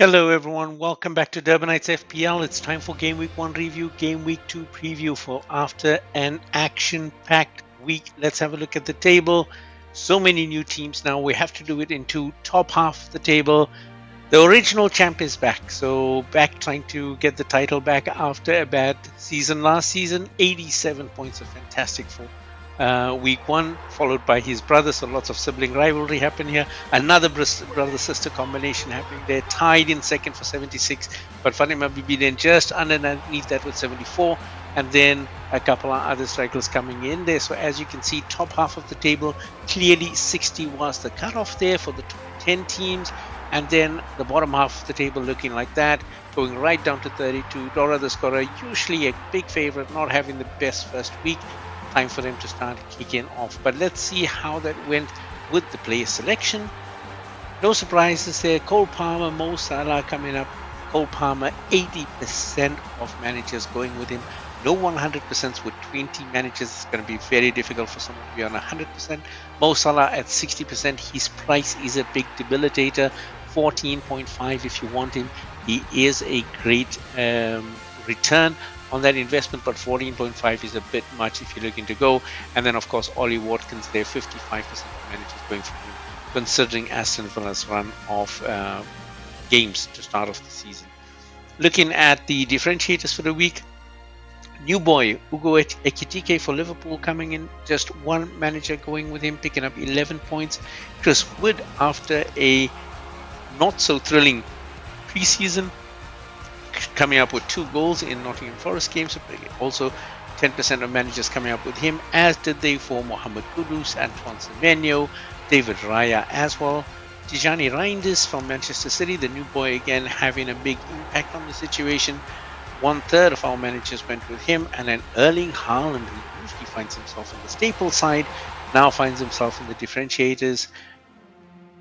Hello everyone, welcome back to Durbanites FPL. It's time for Game Week 1 review, Game Week 2 preview for after an action-packed week. Let's have a look at the table. So many new teams now. We have to do it in two. Top half of the table. The original champ is back. So back trying to get the title back after a bad season last season. 87 points, a fantastic for week 1, followed by his brother. So lots of sibling rivalry happen here. Another brother-sister combination happening there. Tied in second for 76, but Fatima Bibi then just underneath that with 74, and then a couple of other strikers coming in there. So as you can see, top half of the table, clearly 60 was the cutoff there for the top 10 teams. And then the bottom half of the table looking like that, going right down to 32. Dora the scorer, usually a big favorite, not having the best first week. Time for them to start kicking off. But let's see how that went with the player selection. No surprises there. Cole Palmer, Mo Salah coming up. Cole Palmer, 80% of managers going with him. No 100% with 20 managers. It's going to be very difficult for someone to be on 100%. Mo Salah at 60%. His price is a big debilitator. 14.5 if you want him. He is a great return on that investment, but 14.5 is a bit much if you're looking to go. And then of course Ollie Watkins there, 55% of managers going for him, considering Aston Villa's run of games to start off the season. Looking at the differentiators for the week, new boy Ugo Ekitike for Liverpool coming in, just one manager going with him, picking up 11 points. Chris Wood, after a not so thrilling preseason, coming up with 2 goals in Nottingham Forest games. Also 10% of managers coming up with him, as did they for Mohamed Kudus, Antoine Semenyo, David Raya as well. Tijani Reinders from Manchester City, the new boy again, having a big impact on the situation. 1/3 of our managers went with him. And then Erling Haaland, who usually finds himself on the staple side, now finds himself in the differentiators.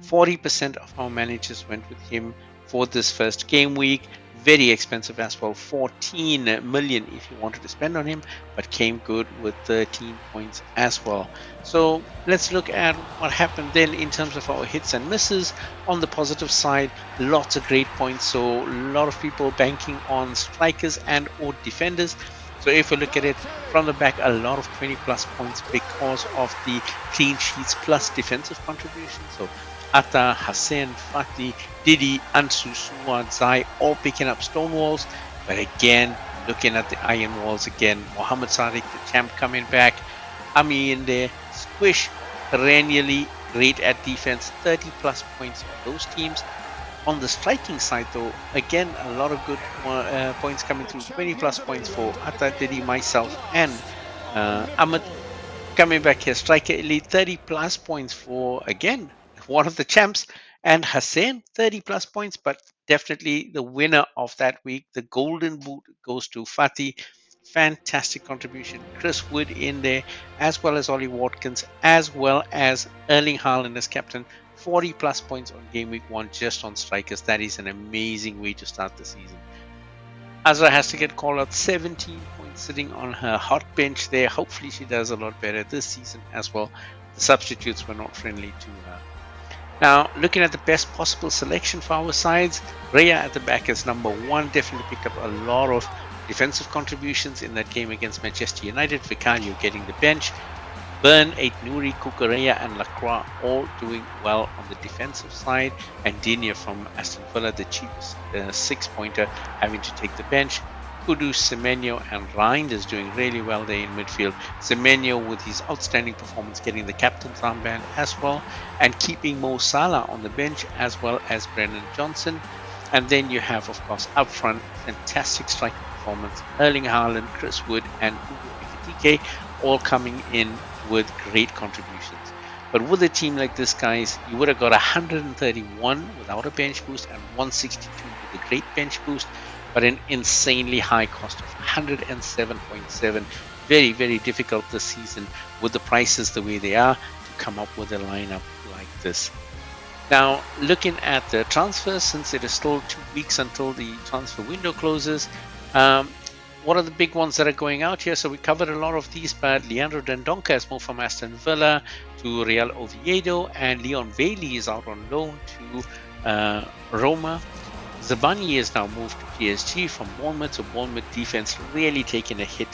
40% of our managers went with him for this first game week. Very expensive as well, 14 million if you wanted to spend on him, but came good with 13 points as well. So let's look at what happened then in terms of our hits and misses. On the positive side, lots of great points. So a lot of people banking on strikers and or defenders. So if we look at it from the back, a lot of 20 plus points because of the clean sheets plus defensive contributions. So Atta, Hassan, Fati, Didi, Ansu, Suwa, Zai, all picking up stone walls. But again, looking at the iron walls again, Mohamed Sadiq, the champ, coming back. Ami in there, Squish, perennially great at defense, 30 plus points on those teams. On the striking side though, again, a lot of good points coming through, 20 plus points for Atta, Didi, myself, and Ahmed coming back here. Striker elite, 30 plus points for, again, one of the champs, and Hassan, 30 plus points. But definitely the winner of that week, the golden boot, goes to Fati. Fantastic contribution. Chris Wood in there, as well as Ollie Watkins, as well as Erling Haaland as captain. 40 plus points on game week 1 just on strikers. That is an amazing way to start the season. Azra has to get called out, 17 points sitting on her hot bench there. Hopefully she does a lot better this season as well. The substitutes were not friendly to her. Now, looking at the best possible selection for our sides, Raya at the back is number 1. Definitely picked up a lot of defensive contributions in that game against Manchester United. Vicario getting the bench. Burn, Nouri, Kukureya, and Lacroix all doing well on the defensive side. And Dinya from Aston Villa, the cheapest 6-pointer, having to take the bench. Kudus, Semenyo, and Reinders doing really well there in midfield. Semenyo with his outstanding performance getting the captain's armband as well, and keeping Mo Salah on the bench as well as Brennan Johnson. And then you have, of course, up front, fantastic striker performance. Erling Haaland, Chris Wood, and Ugo Ekitike all coming in with great contributions. But with a team like this, guys, you would have got 131 without a bench boost and 162 with a great bench boost, but an insanely high cost of 107.7. Very, very difficult this season with the prices the way they are to come up with a lineup like this. Now, looking at the transfers, since it is still 2 weeks until the transfer window closes, what are the big ones that are going out here? So we covered a lot of these, but Leandro Dendonca has moved from Aston Villa to Real Oviedo, and Leon Bailey is out on loan to Roma. Zabani is now moved to PSG from Bournemouth, so Bournemouth defense really taking a hit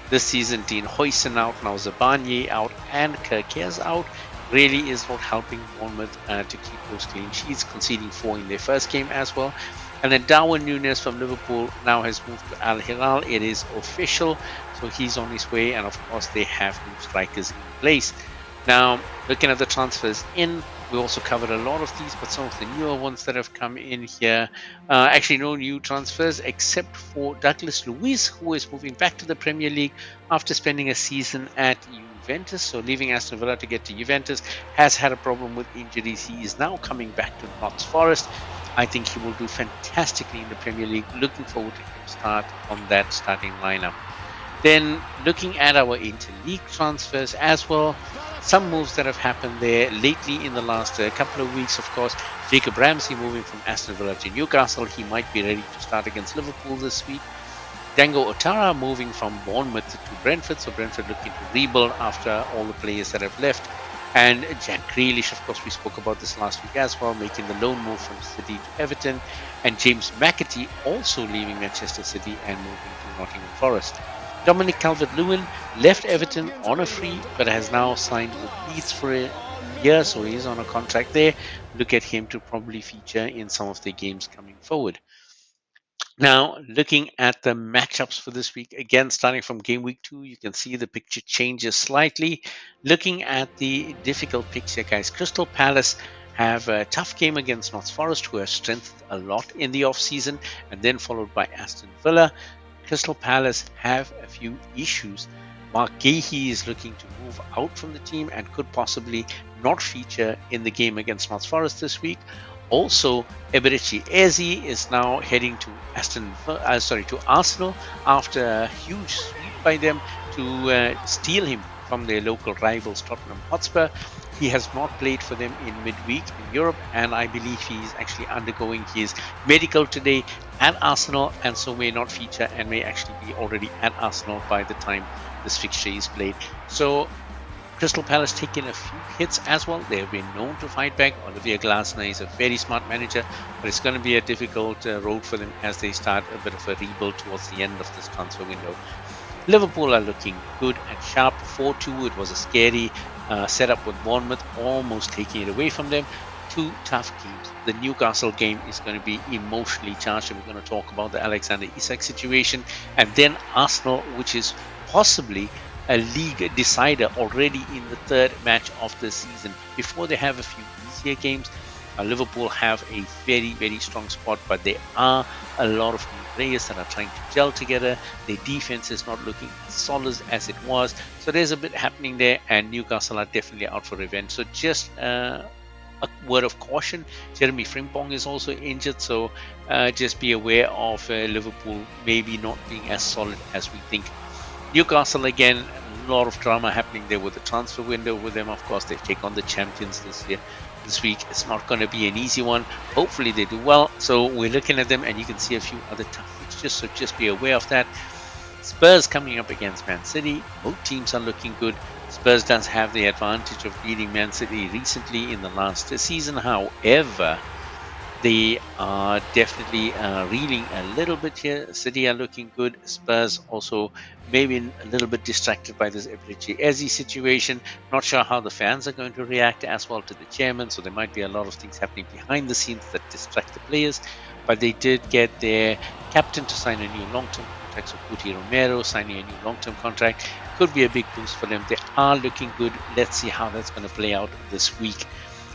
this season. Dean Huijsen out, now Zabani out, and Kerkez out. Really is not helping Bournemouth to keep those clean sheets, conceding 4 in their first game as well. And then Darwin Núñez from Liverpool now has moved to Al Hilal. It is official, so he's on his way, and of course they have new strikers in place. Now, looking at the transfers in, we also covered a lot of these, but some of the newer ones that have come in here. Actually, no new transfers except for Douglas Luiz, who is moving back to the Premier League after spending a season at Juventus. So, leaving Aston Villa to get to Juventus, has had a problem with injuries. He is now coming back to Notts Forest. I think he will do fantastically in the Premier League. Looking forward to him start on that starting lineup. Then looking at our interleague transfers as well, some moves that have happened there lately in the last couple of weeks. Of course, Jacob Ramsey moving from Aston Villa to Newcastle. He might be ready to start against Liverpool this week. Dango Otara moving from Bournemouth to Brentford. So Brentford looking to rebuild after all the players that have left. And Jack Grealish, of course, we spoke about this last week as well, making the loan move from City to Everton. And James McAtee also leaving Manchester City and moving to Nottingham Forest. Dominic Calvert-Lewin left Everton on a free, but has now signed with Leeds for a year, so he's on a contract there. Look at him to probably feature in some of the games coming forward. Now, looking at the matchups for this week, again, starting from game week 2, you can see the picture changes slightly. Looking at the difficult picture, guys, Crystal Palace have a tough game against Notts Forest, who have strengthened a lot in the off-season, and then followed by Aston Villa. Crystal Palace have a few issues. Mark Gahey is looking to move out from the team and could possibly not feature in the game against Notts Forest this week. Also, Eberechi Eze is now heading to Arsenal after a huge sweep by them to steal him from their local rivals Tottenham Hotspur. He has not played for them in midweek in Europe, and I believe he is actually undergoing his medical today at Arsenal, and so may not feature and may actually be already at Arsenal by the time this fixture is played. So Crystal Palace taking a few hits as well. They have been known to fight back. Olivier Glasner is a very smart manager, but it's going to be a difficult road for them as they start a bit of a rebuild towards the end of this transfer window. Liverpool are looking good and sharp. 4-2, it was a scary setup with Bournemouth almost taking it away from them. 2 tough games. The Newcastle game is going to be emotionally charged, and we're going to talk about the Alexander Isak situation. And then Arsenal, which is possibly a league decider already in the 3rd match of the season. Before they have a few easier games, Liverpool have a very, very strong spot, but there are a lot of new players that are trying to gel together. Their defense is not looking as solid as it was, so there's a bit happening there, and Newcastle are definitely out for revenge. So just a word of caution, Jeremy Frimpong is also injured, so just be aware of Liverpool maybe not being as solid as we think. Newcastle, again, a lot of drama happening there with the transfer window with them. Of course, they take on the champions this week. It's not going to be an easy one. Hopefully they do well. So we're looking at them, and you can see a few other tough fixtures, so just be aware of that. Spurs coming up against Man City. Both teams are looking good. Spurs does have the advantage of beating Man City recently in the last season. However, they are definitely reeling a little bit here. City are looking good. Spurs also maybe a little bit distracted by this Eberechi Eze situation. Not sure how the fans are going to react as well to the chairman. So there might be a lot of things happening behind the scenes that distract the players. But they did get their captain to sign a new long-term contract. So Cuti Romero signing a new long-term contract could be a big boost for them. They are looking good. Let's see how that's going to play out this week.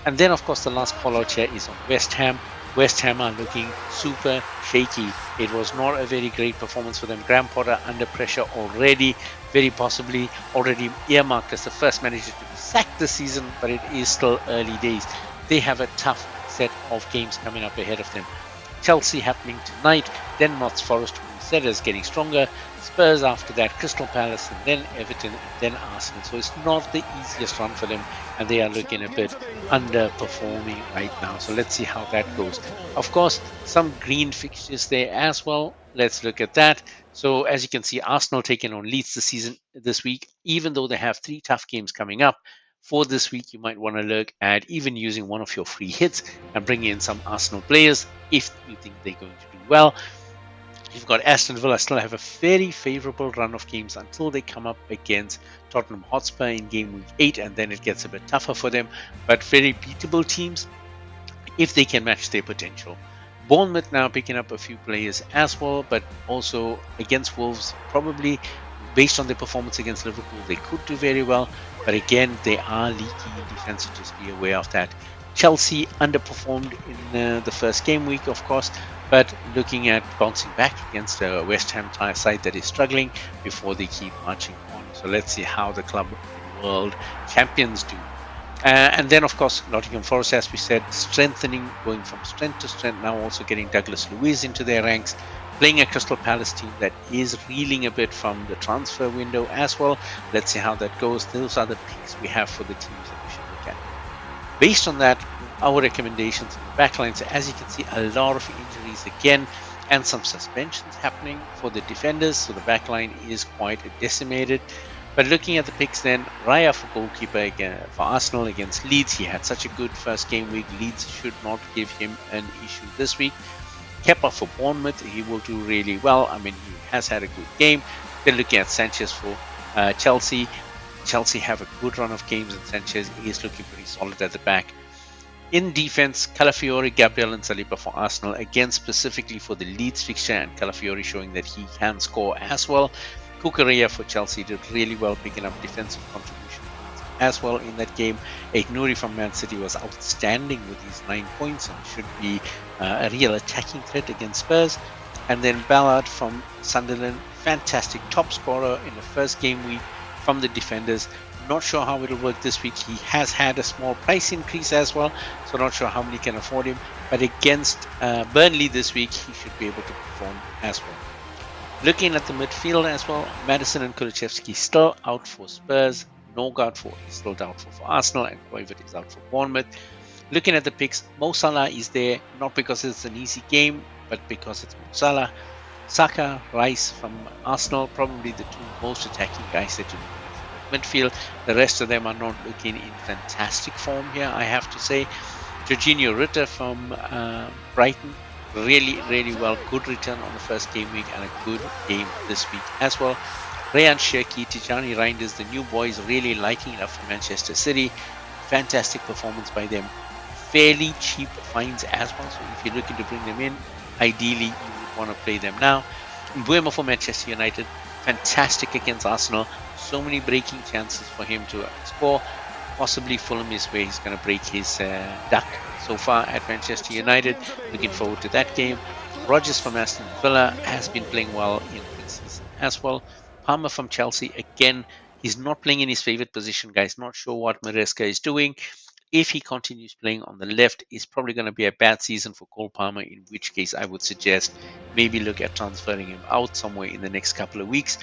And then, of course, the last call out here is on West Ham. West Ham are looking super shaky. It was not a very great performance for them. Graham Potter under pressure already, very possibly already earmarked as the first manager to be sacked this season, but it is still early days. They have a tough set of games coming up ahead of them. Chelsea happening tonight, then Notts Forest, who we said is getting stronger. Spurs after that, Crystal Palace, and then Everton, and then Arsenal. So it's not the easiest run for them, and they are looking a bit underperforming right now. So let's see how that goes. Of course, some green fixtures there as well. Let's look at that. So as you can see, Arsenal taking on Leeds this week, even though they have 3 tough games coming up. For this week, you might want to look at even using one of your free hits and bring in some Arsenal players if you think they're going to do well. You've got Aston Villa still have a very favourable run of games until they come up against Tottenham Hotspur in game week 8, and then it gets a bit tougher for them, but very beatable teams if they can match their potential. Bournemouth now picking up a few players as well, but also against Wolves, probably based on their performance against Liverpool, they could do very well. But again, they are leaky in defense, so just be aware of that. Chelsea underperformed in the first game week, of course, but looking at bouncing back against a West Ham side that is struggling before they keep marching on. So let's see how the club world champions do. And then, of course, Nottingham Forest, as we said, strengthening, going from strength to strength, now also getting Douglas Luiz into their ranks, playing a Crystal Palace team that is reeling a bit from the transfer window as well. Let's see how that goes. Those are the picks we have for the teams that we should look at. Based on that, our recommendations in the backline. So as you can see, a lot of injuries again and some suspensions happening for the defenders. So the backline is quite decimated. But looking at the picks then, Raya for goalkeeper again for Arsenal against Leeds. He had such a good first game week. Leeds should not give him an issue this week. Kepa for Bournemouth, he will do really well. I mean, he has had a good game. Then looking at Sanchez for Chelsea. Chelsea have a good run of games and Sanchez is looking pretty solid at the back. In defense, Calafiori, Gabriel and Saliba for Arsenal, again specifically for the Leeds fixture, and Calafiori showing that he can score as well. Kukureya for Chelsea did really well picking up defensive contribution as well in that game. Aït-Nouri from Man City was outstanding with his 9 points and should be a real attacking threat against Spurs. And then Ballard from Sunderland, fantastic top scorer in the first game week from the defenders. Not sure how it'll work this week. He has had a small price increase as well, so not sure how many can afford him. But against Burnley this week, he should be able to perform as well. Looking at the midfield as well, Maddison and Kulusevski still out for Spurs. Norgard is still doubtful for Arsenal, and Kluivert is out for Bournemouth. Looking at the picks, Mo Salah is there, not because it's an easy game, but because it's Mo Salah. Saka, Rice from Arsenal, probably the two most attacking guys that you look at. Midfield, the rest of them are not looking in fantastic form here, I have to say. Jorginho Ritter from Brighton, really well, good return on the first game week and a good game this week as well. Rayan Cherki, Tijani Reinders, the new boys really lighting it up for Manchester City. Fantastic performance by them. Fairly cheap finds as well, so if you're looking to bring them in, ideally you would want to play them now. Mbeumo for Manchester United, fantastic against Arsenal. So many breaking chances for him to score. Possibly Fulham is where he's going to break his duck so far at Manchester United. Looking forward to that game. Rodgers from Aston Villa has been playing well in pre-season as well. Palmer from Chelsea, again, he's not playing in his favorite position, guys. Not sure what Maresca is doing. If he continues playing on the left, it's probably going to be a bad season for Cole Palmer, in which case I would suggest maybe look at transferring him out somewhere in the next couple of weeks.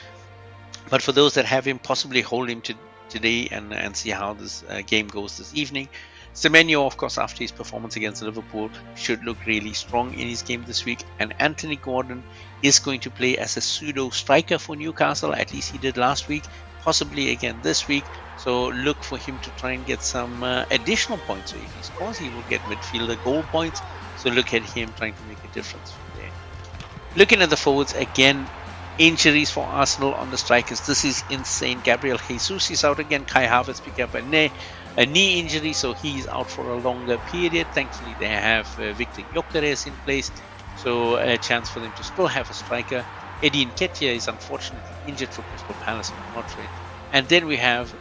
But for those that have him, possibly hold him today and see how this game goes this evening. Semenyo, of course, after his performance against Liverpool, should look really strong in his game this week. And Anthony Gordon is going to play as a pseudo striker for Newcastle. At least he did last week, possibly again this week. So look for him to try and get some additional points. So if he scores, he will get midfielder goal points. So look at him trying to make a difference from there. Looking at the forwards again, injuries for Arsenal on the strikers. This is insane. Gabriel Jesus is out again. Kai Havertz picked up a knee injury, so he's out for a longer period. Thankfully, they have Victor Gyökeres in place, so a chance for them to still have a striker. Eddie Nketiah is unfortunately injured for Crystal Palace on Madrid. And then we have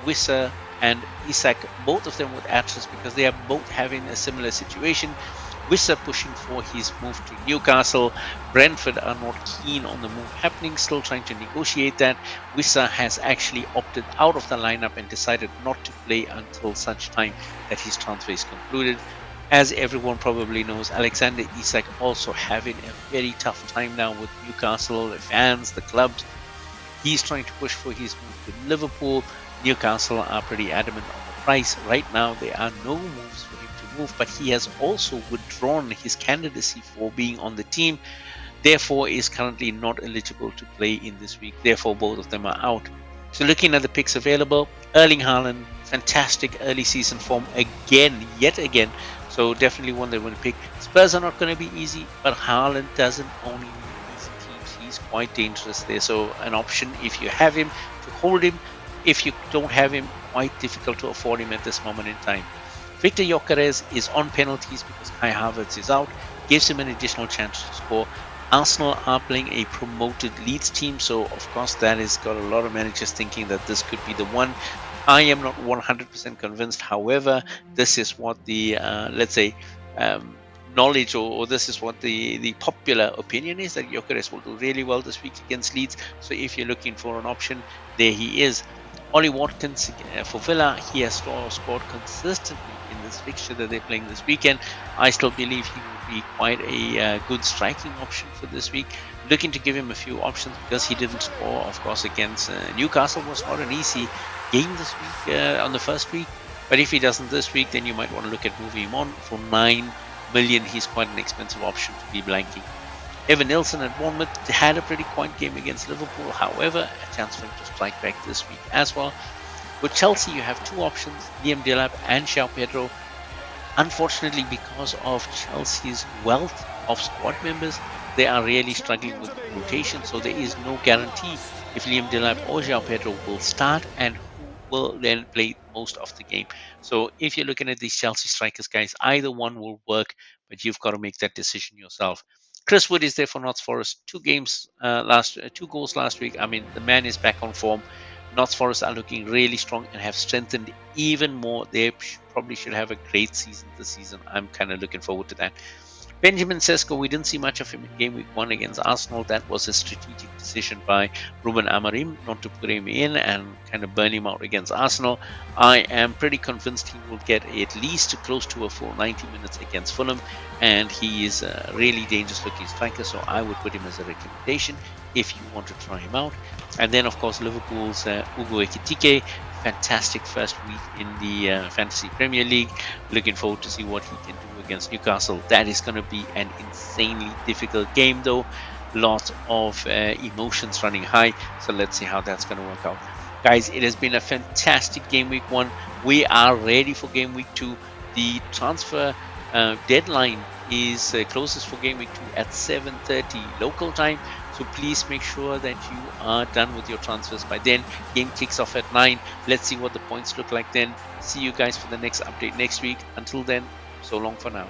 Wissa and Isak, both of them with Atlas, because they are both having a similar situation. Wissa pushing for his move to Newcastle. Brentford are not keen on the move happening, still trying to negotiate that. Wissa has actually opted out of the lineup and decided not to play until such time that his transfer is concluded. As everyone probably knows, Alexander Isak also having a very tough time now with Newcastle, the fans, the clubs. He's trying to push for his move to Liverpool. Newcastle are pretty adamant on the price. Right now, there are no moves for him to move, but he has also withdrawn his candidacy for being on the team. Therefore, is currently not eligible to play in this week. Therefore, both of them are out. So looking at the picks available, Erling Haaland, fantastic early season form again, yet again. So definitely one they want to pick. Spurs are not going to be easy, but Haaland doesn't only need easy teams. He's quite dangerous there. So an option if you have him to hold him. If you don't have him, quite difficult to afford him at this moment in time. Victor Gyökeres is on penalties because Kai Havertz is out. Gives him an additional chance to score. Arsenal are playing a promoted Leeds team, so of course that has got a lot of managers thinking that this could be the one. I am not 100% convinced. However, this is what the let's say knowledge, or this is what the popular opinion is, that Gyökeres will do really well this week against Leeds. So if you're looking for an option, there he is. Ollie Watkins for Villa, he has scored consistently in this fixture that they're playing this weekend. I still believe he will be quite a good striking option for this week. Looking to give him a few options because he didn't score, of course, against Newcastle. Was not an easy game this week on the first week. But if he doesn't this week, then you might want to look at moving him on. For 9 million, he's quite an expensive option to be blanking. Evan Nilsson at Bournemouth had a pretty quiet game against Liverpool. However, a chance for him to strike back this week as well. With Chelsea, you have two options, Liam Delap and João Pedro. Unfortunately, because of Chelsea's wealth of squad members, they are really struggling with rotation, so there is no guarantee if Liam Delap or João Pedro will start and who will then play most of the game. So if you're looking at these Chelsea strikers, guys, either one will work, but you've got to make that decision yourself. Chris Wood is there for Notts Forest. 2 goals last week. I mean, the man is back on form. Notts Forest are looking really strong and have strengthened even more. They probably should have a great season this season. I'm kind of looking forward to that. Benjamin Sesko, we didn't see much of him in game week 1 against Arsenal. That was a strategic decision by Ruben Amorim not to put him in and kind of burn him out against Arsenal. I am pretty convinced he will get at least close to a full 90 minutes against Fulham, and he is a really dangerous looking striker, so I would put him as a recommendation if you want to try him out. And then, of course, Liverpool's Ugo Ekitike. Fantastic first week in the Fantasy Premier League. Looking forward to see what he can do against Newcastle. That is going to be an insanely difficult game, though. Lots of emotions running high. So let's see how that's going to work out. Guys, it has been a fantastic game week 1. We are ready for game week 2. The transfer deadline is closes for game week 2 at 7:30 local time. So please make sure that you are done with your transfers by then. Game kicks off at 9. Let's see what the points look like then. See you guys for the next update next week. Until then, so long for now.